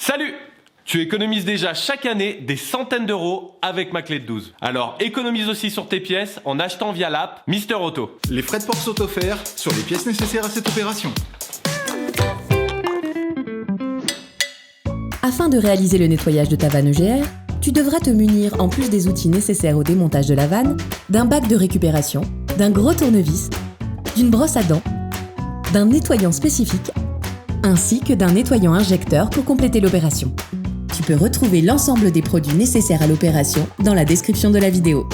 Salut! Tu économises déjà chaque année des centaines d'euros avec ma clé de 12. Alors économise aussi sur tes pièces en achetant via l'app Mister Auto. Les frais de port sont offerts sur les pièces nécessaires à cette opération. Afin de réaliser le nettoyage de ta vanne EGR, tu devras te munir, en plus des outils nécessaires au démontage de la vanne, d'un bac de récupération, d'un gros tournevis, d'une brosse à dents, d'un nettoyant spécifique, ainsi que d'un nettoyant injecteur pour compléter l'opération. Tu peux retrouver l'ensemble des produits nécessaires à l'opération dans la description de la vidéo.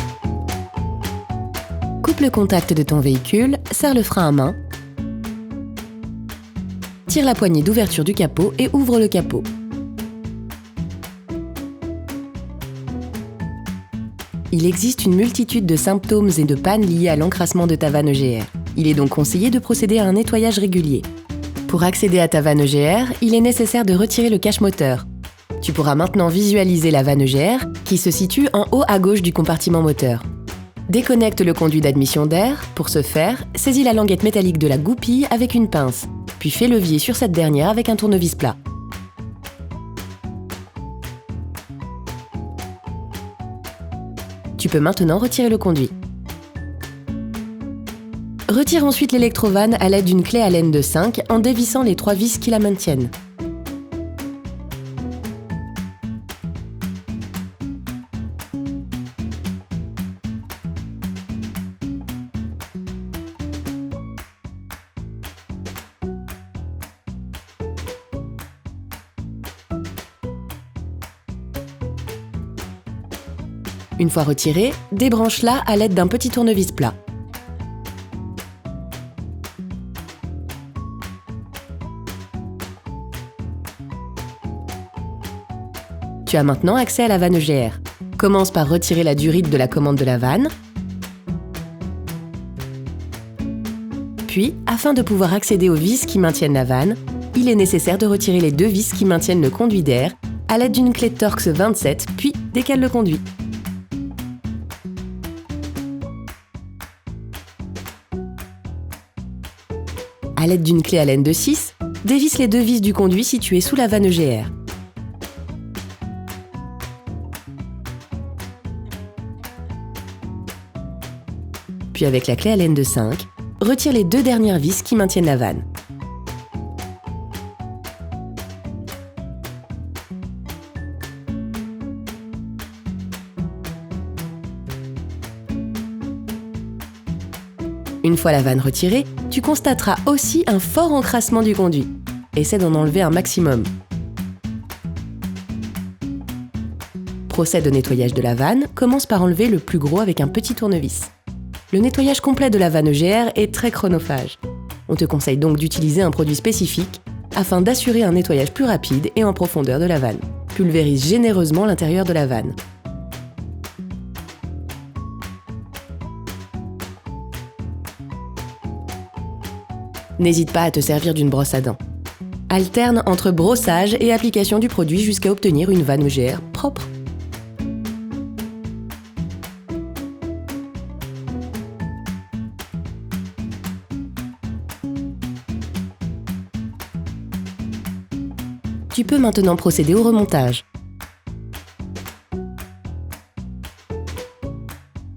Coupe le contact de ton véhicule, serre le frein à main, tire la poignée d'ouverture du capot et ouvre le capot. Il existe une multitude de symptômes et de pannes liés à l'encrassement de ta vanne EGR. Il est donc conseillé de procéder à un nettoyage régulier. Pour accéder à ta vanne EGR, il est nécessaire de retirer le cache moteur. Tu pourras maintenant visualiser la vanne EGR qui se situe en haut à gauche du compartiment moteur. Déconnecte le conduit d'admission d'air. Pour ce faire, saisis la languette métallique de la goupille avec une pince, puis fais levier sur cette dernière avec un tournevis plat. Tu peux maintenant retirer le conduit. Retire ensuite l'électrovanne à l'aide d'une clé Allen de 5 en dévissant les 3 vis qui la maintiennent. Une fois retirée, débranche-la à l'aide d'un petit tournevis plat. Tu as maintenant accès à la vanne EGR. Commence par retirer la durite de la commande de la vanne. Puis, afin de pouvoir accéder aux vis qui maintiennent la vanne, il est nécessaire de retirer les 2 vis qui maintiennent le conduit d'air à l'aide d'une clé Torx 27, puis décale le conduit. À l'aide d'une clé Allen de 6, dévisse les 2 vis du conduit situées sous la vanne EGR. Puis avec la clé Allen de 5, retire les 2 dernières vis qui maintiennent la vanne. Une fois la vanne retirée, tu constateras aussi un fort encrassement du conduit. Essaie d'en enlever un maximum. Procède au nettoyage de la vanne, commence par enlever le plus gros avec un petit tournevis. Le nettoyage complet de la vanne EGR est très chronophage. On te conseille donc d'utiliser un produit spécifique afin d'assurer un nettoyage plus rapide et en profondeur de la vanne. Pulvérise généreusement l'intérieur de la vanne. N'hésite pas à te servir d'une brosse à dents. Alterne entre brossage et application du produit jusqu'à obtenir une vanne EGR propre. Tu peux maintenant procéder au remontage.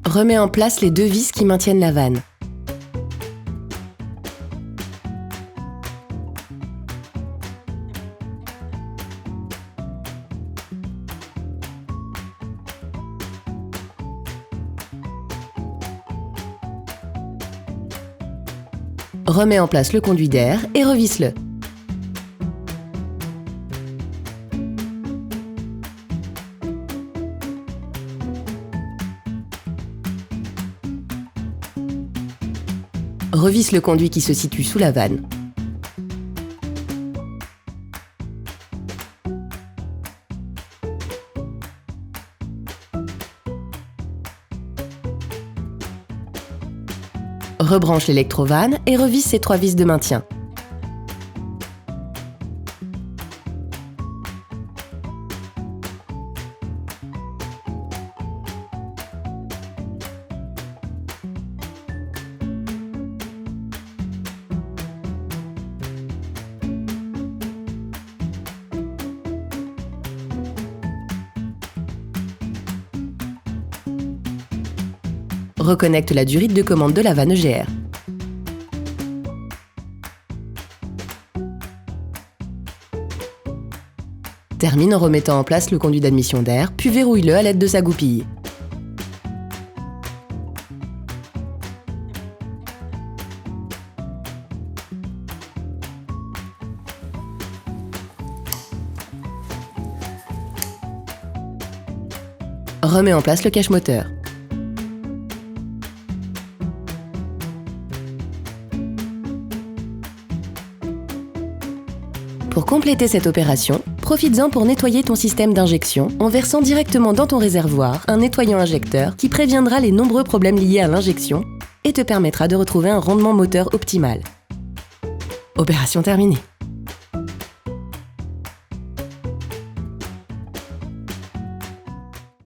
Remets en place les 2 vis qui maintiennent la vanne. Remets en place le conduit d'air et revisse-le. Revisse le conduit qui se situe sous la vanne. Rebranche l'électrovanne et revisse ses 3 vis de maintien. Reconnecte la durite de commande de la vanne EGR. Termine en remettant en place le conduit d'admission d'air, puis verrouille-le à l'aide de sa goupille. Remets en place le cache moteur. Pour compléter cette opération, profites-en pour nettoyer ton système d'injection en versant directement dans ton réservoir un nettoyant injecteur qui préviendra les nombreux problèmes liés à l'injection et te permettra de retrouver un rendement moteur optimal. Opération terminée.